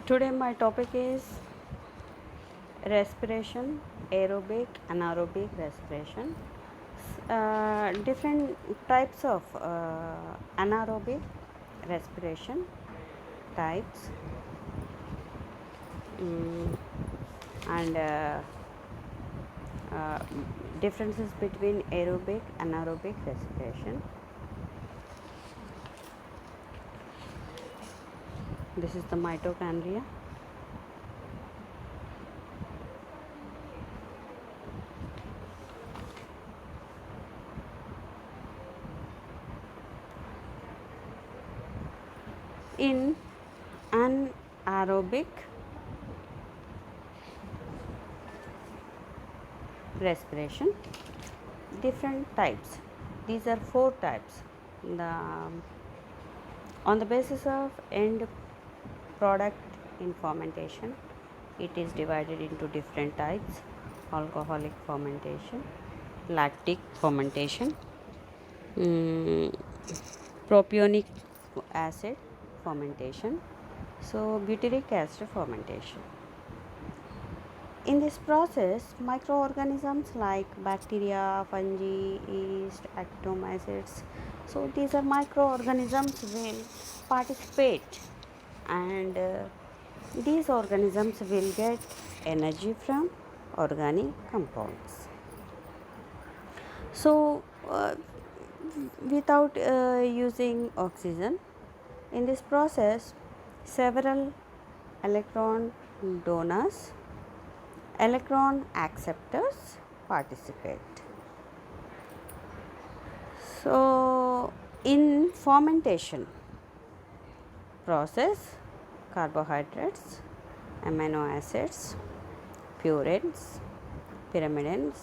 Today my topic is respiration, aerobic, anaerobic respiration. Different types of anaerobic respiration types, mm, and uh, differences between aerobic and anaerobic respiration. This is the mitochondria. In anaerobic respiration, different types. These are four types. The On the basis of end product in fermentation, it is divided into different types: alcoholic fermentation, lactic fermentation, mm, propionic acid fermentation, so butyric acid fermentation. In this process, microorganisms like bacteria, fungi, yeast, actinomycetes, so these are microorganisms will participate, and these organisms will get energy from organic compounds. So, without using oxygen, in this process, several electron donors, electron acceptors participate. So, in fermentation process, carbohydrates, amino acids, purines, pyrimidines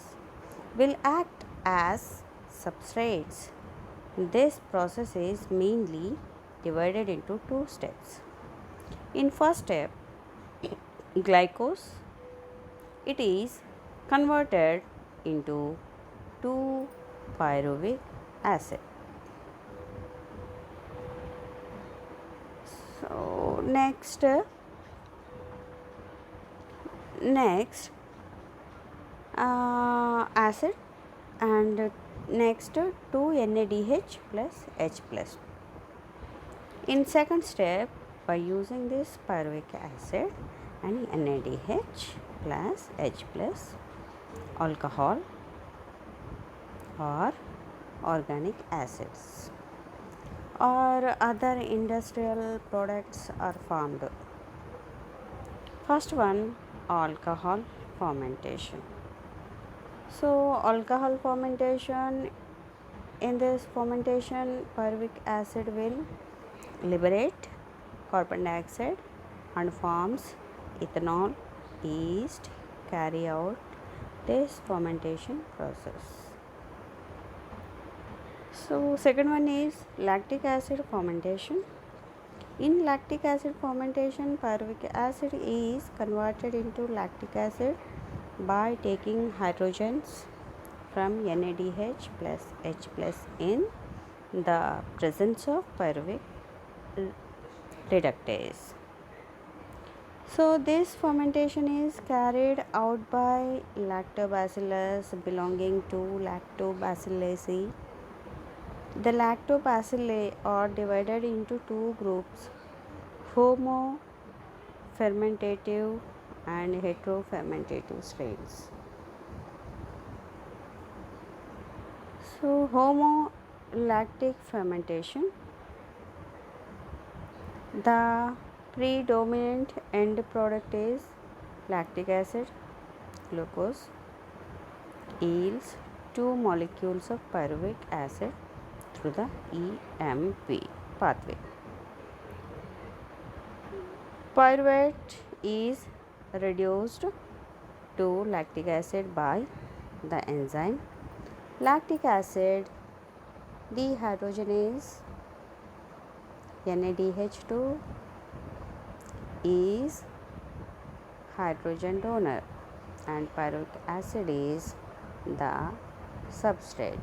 will act as substrates. This process is mainly divided into two steps. In first step, glucose, it is converted into 2 pyruvic acid. So next acid, and next 2 NADH plus H plus. In second step, by using this pyruvic acid and NADH plus H plus, alcohol or organic acids or other industrial products are formed. First one, alcohol fermentation. So alcohol fermentation, in this fermentation pyruvic acid will liberate carbon dioxide and forms ethanol. Yeast carry out this fermentation process. So second one is lactic acid fermentation. In lactic acid fermentation, pyruvic acid is converted into lactic acid by taking hydrogens from NADH plus H plus in the presence of pyruvic reductase. So this fermentation is carried out by lactobacillus belonging to Lactobacilluaceae. The lactobacilli are divided into two groups: homo fermentative and heterofermentative strains. So homolactic fermentation, the predominant end product is lactic acid, glucose, yields 2 molecules of pyruvic acid through the EMP pathway. Pyruvate is reduced to lactic acid by the enzyme lactic acid dehydrogenase. NADH2 is hydrogen donor and pyruvic acid is the substrate.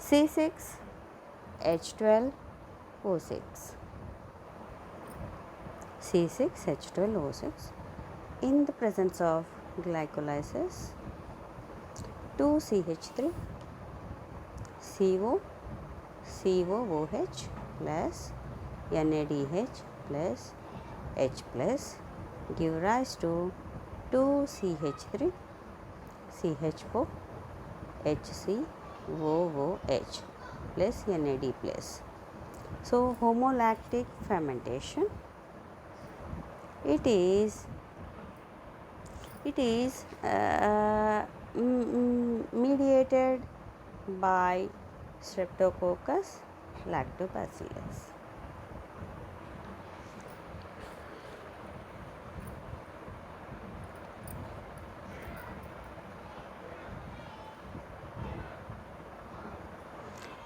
C6H12O6. C6H12O6. In the presence of glycolysis, 2CH3 CO COOH plus NADH plus H plus give rise to 2CH3 CH4 HCOOH plus NAD plus. So homolactic fermentation, it is mediated by Streptococcus lactobacillus.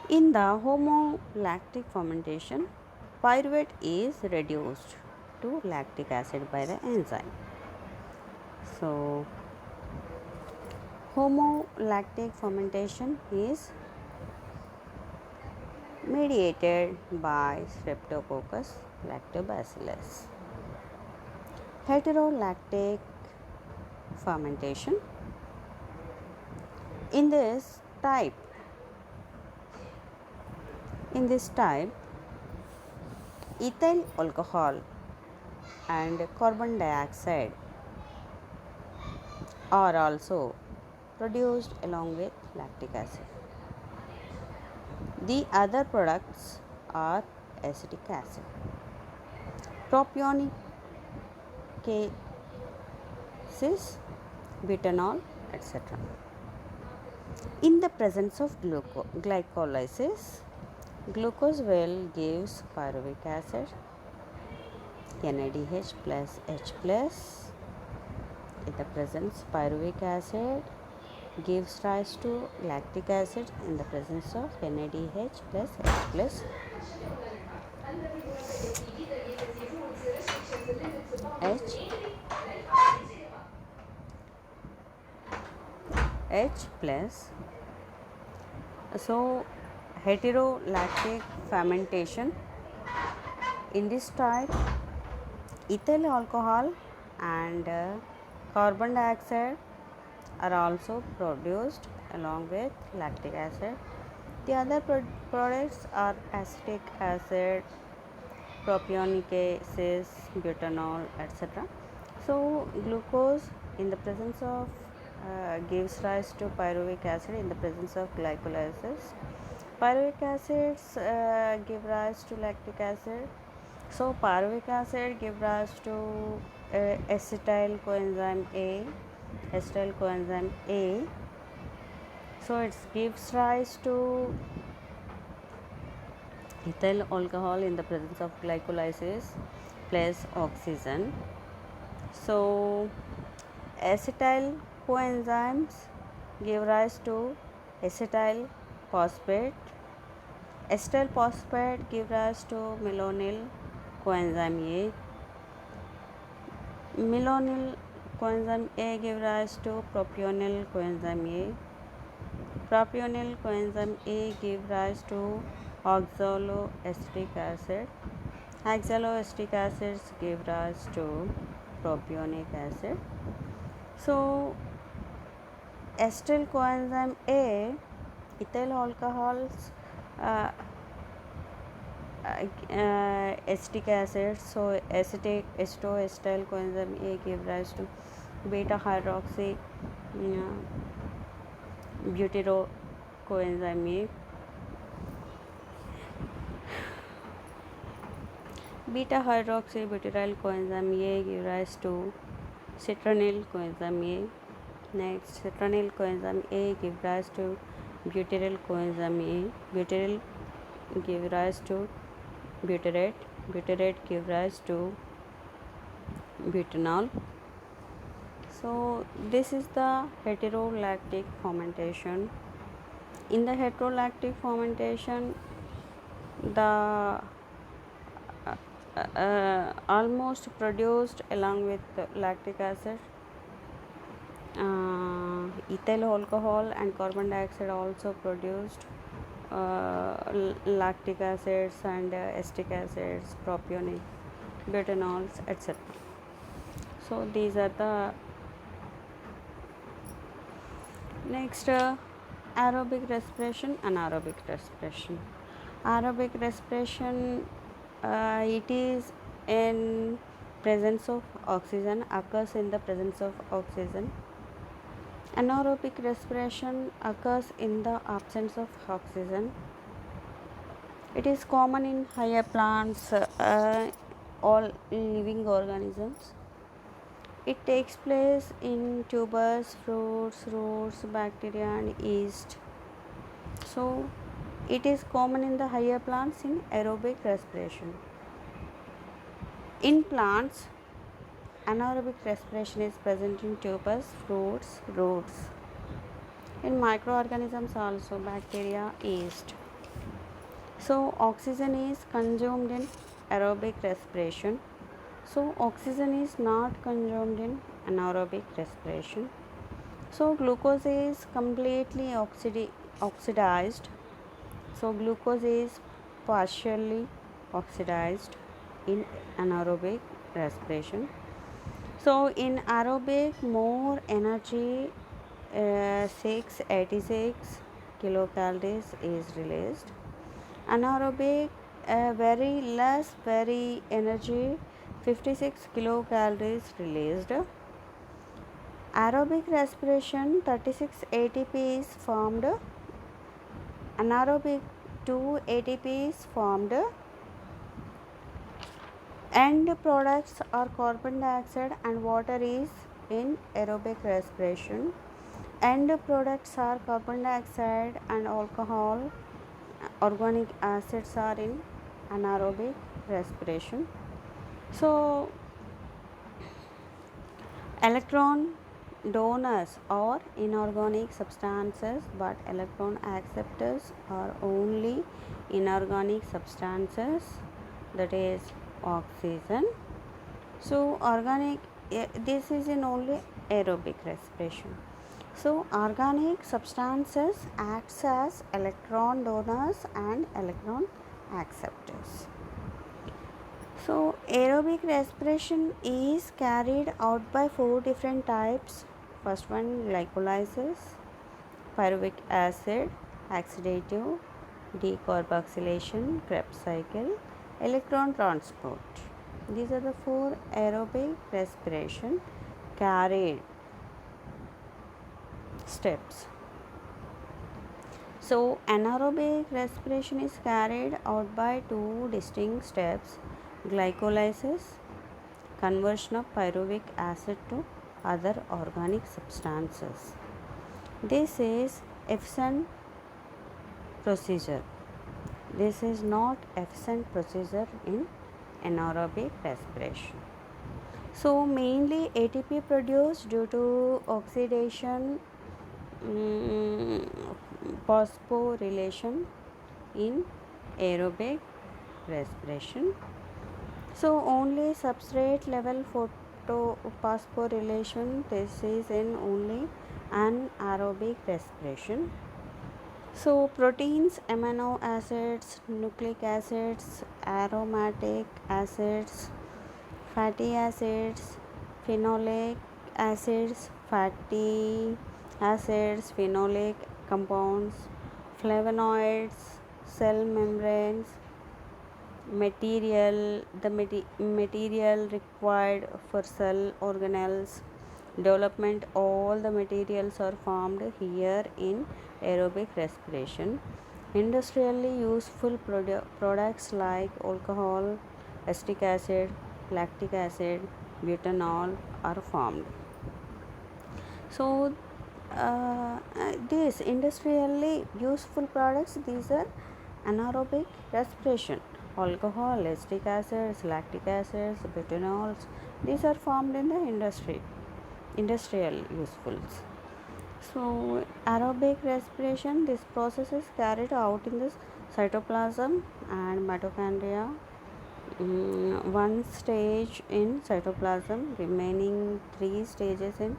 In the homolactic fermentation, pyruvate is reduced to lactic acid by the enzyme. So, homolactic fermentation is mediated by Streptococcus lactobacillus. Heterolactic fermentation. In this type, ethyl alcohol and carbon dioxide are also produced along with lactic acid. The other products are acetic acid, propionic acid, butanol, etc. In the presence of glycolysis, glucose well gives pyruvic acid, NADH plus H plus. In the presence, pyruvic acid gives rise to lactic acid in the presence of NADH plus H plus. H plus. So heterolactic fermentation, in this type ethyl alcohol and carbon dioxide are also produced along with lactic acid. The other products are acetic acid, propionic acid, butanol, etc. So glucose in the presence of gives rise to pyruvic acid in the presence of glycolysis. Pyruvic acids give rise to lactic acid. So pyruvic acid give rise to acetyl coenzyme A. So it gives rise to ethyl alcohol in the presence of glycolysis plus oxygen. So acetyl coenzymes give rise to acetyl phosphate. Acetyl phosphate give rise to malonyl coenzyme A. Malonyl coenzyme A give rise to propionyl coenzyme A. Propionyl coenzyme A give rise to oxaloacetic acid. Oxaloacetic acids give rise to propionic acid. So acetyl coenzyme A, ethyl alcohols, acetic acid. So acetoacetyl coenzyme A give rise to beta hydroxy butyro coenzyme A. Beta hydroxybutyryl coenzyme A give rise to citronell coenzyme A. Next, citronell coenzyme A give rise to butyryl coenzyme A. Butyryl give rise to butyrate. Butyrate give rise to butanol. So this is the heterolactic fermentation. In the heterolactic fermentation, the almost produced along with lactic acid, ethyl alcohol and carbon dioxide also produced, lactic acids and acetic acids, propionic butanols, etc. So these are the next aerobic respiration, anaerobic respiration. Aerobic respiration, it is in presence of oxygen, occurs in the presence of oxygen. Anaerobic respiration occurs in the absence of oxygen. It is common in higher plants, all living organisms. It takes place in tubers, fruits, roots, bacteria, and yeast. So, it is common in the higher plants in aerobic respiration. In plants, anaerobic respiration is present in tubers, fruits, roots. In microorganisms also, bacteria, yeast. So, oxygen is consumed in aerobic respiration. So, oxygen is not consumed in anaerobic respiration. So, glucose is completely oxidized. So, glucose is partially oxidized in anaerobic respiration. So, in aerobic, more energy, 686 kilocalories is released. Anaerobic, very energy, 56 kilocalories released. Aerobic respiration, 36 ATP is formed. Anaerobic, 2 ATP is formed. End products are carbon dioxide and water is in aerobic respiration. End products are carbon dioxide and alcohol. Organic acids are in anaerobic respiration. So, electron donors are inorganic substances, but electron acceptors are only inorganic substances, that is oxygen. So, organic, this is in only aerobic respiration. So, organic substances acts as electron donors and electron acceptors. So, aerobic respiration is carried out by 4 different types. First one, glycolysis, pyruvic acid, oxidative, decarboxylation, Krebs cycle, electron transport. These are the 4 aerobic respiration carried steps. So, anaerobic respiration is carried out by 2 distinct steps: glycolysis, conversion of pyruvic acid to other organic substances. This is efficient procedure. This is not efficient procedure in anaerobic respiration. So, mainly ATP produced due to oxidation, phosphorylation in aerobic respiration. So, only substrate level phosphorylation, this is in only anaerobic respiration. So, proteins, amino acids, nucleic acids, aromatic acids, fatty acids, phenolic acids, fatty acids, phenolic compounds, flavonoids, cell membranes, material required for cell organelles development, all the materials are formed here in aerobic respiration. Industrially useful products like alcohol, acetic acid, lactic acid, butanol are formed. So, these industrially useful products, these are anaerobic respiration. Alcohol, acetic acids, lactic acids, butanols, these are formed in the industrial usefuls. So, aerobic respiration, this process is carried out in the cytoplasm and mitochondria. One stage in cytoplasm, remaining 3 stages in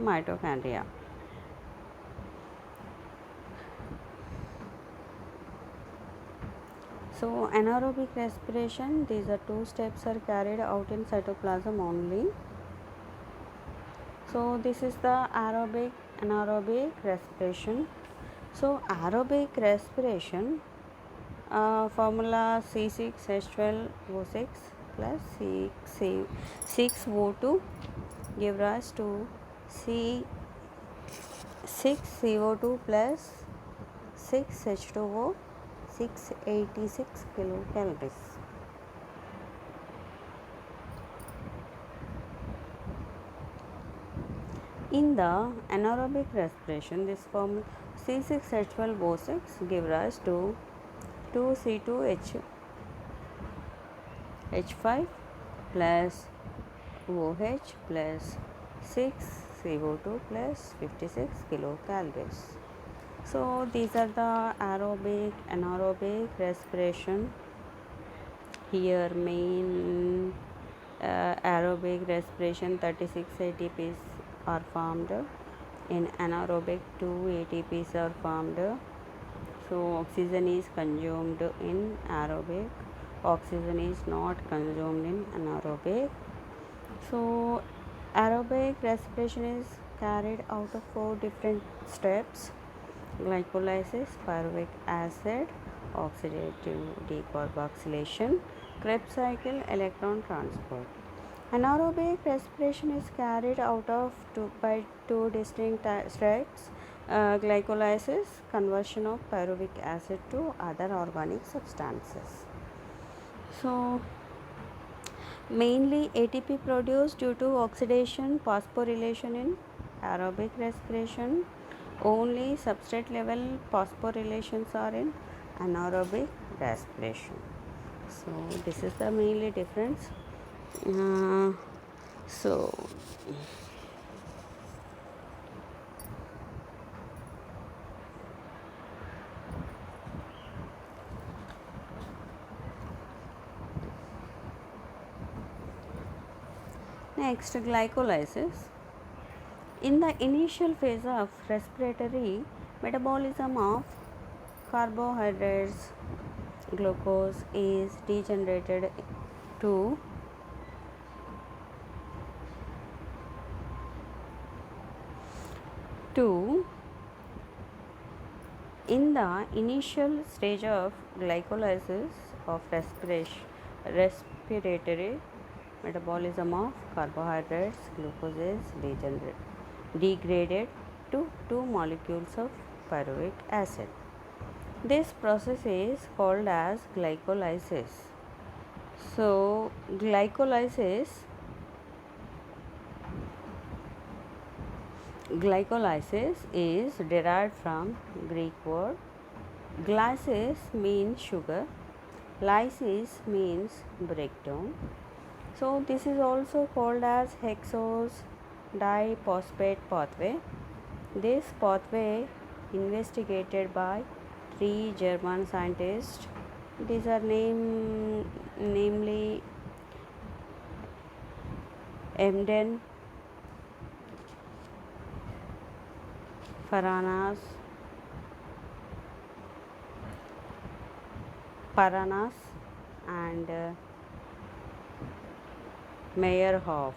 mitochondria. So anaerobic respiration, these are two steps are carried out in cytoplasm only. So this is the aerobic anaerobic respiration. So aerobic respiration, formula C6H12O6 plus C6O2 give rise to C6CO2 plus 6H2O, 686 kilocalories. In the anaerobic respiration, this formula C6H12O6 give rise to 2C2H5 plus OH plus 6CO2 plus 56 kilocalories. So these are the aerobic, anaerobic respiration. Here main aerobic respiration 36 ATPs are formed. In anaerobic 2 ATPs are formed. So oxygen is consumed in aerobic, oxygen is not consumed in anaerobic. So aerobic respiration is carried out of 4 different steps: glycolysis, pyruvic acid, oxidative decarboxylation, Krebs cycle, electron transport. Anaerobic respiration is carried out of by two distinct steps: glycolysis, conversion of pyruvic acid to other organic substances. So mainly ATP produced due to oxidation, phosphorylation in aerobic respiration. Only substrate level phosphorylations are in anaerobic respiration. So this is the mainly difference. So next, glycolysis. In the initial phase of respiratory metabolism of carbohydrates, glucose is degenerated to in the initial stage of glycolysis of respiratory metabolism of carbohydrates, glucose is degraded to 2 molecules of pyruvic acid. This process is called as glycolysis. So glycolysis is derived from Greek word glycis means sugar, lysis means breakdown. So this is also called as hexose diphosphate pathway. This pathway investigated by 3 German scientists. These are namely Emden, Paranas and Meyerhoff.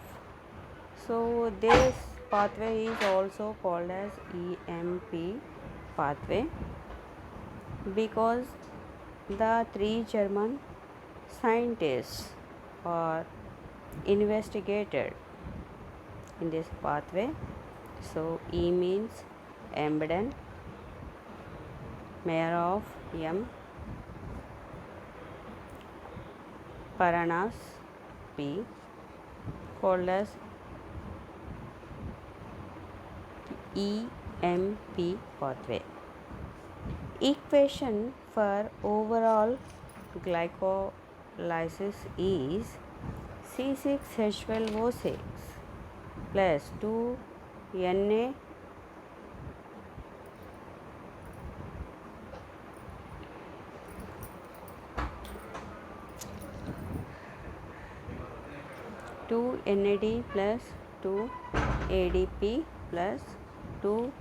So this pathway is also called as EMP pathway because the 3 German scientists are investigated in this pathway. So E means Embden, Meyerhoff M, Paranas P, called as EMP pathway. Equation for overall glycolysis is C6H12O6 plus 2Na 2 NAD plus 2 ADP plus 2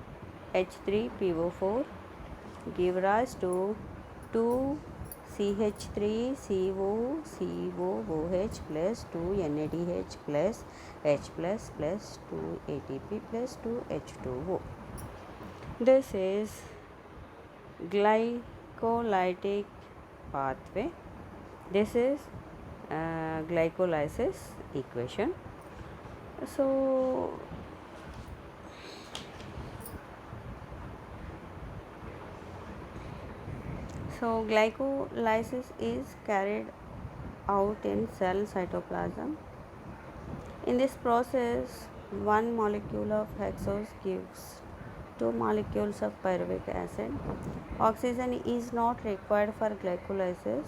H3PO4 give rise to 2 CH3COCOOH plus 2 NADH plus H plus 2 ATP plus 2 H2O. This is glycolytic pathway. This is glycolysis equation. So glycolysis is carried out in cell cytoplasm. In this process, one molecule of hexose gives two molecules of pyruvic acid. Oxygen is not required for glycolysis.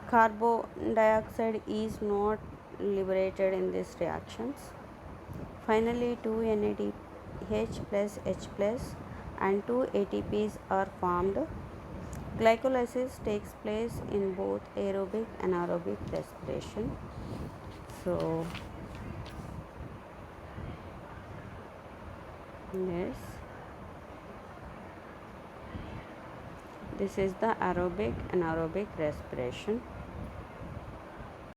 Carbon dioxide is not liberated in these reactions. Finally, 2 NADH plus H plus and 2 ATPs are formed. Glycolysis takes place in both aerobic and anaerobic respiration. So, yes, this is the aerobic and anaerobic respiration.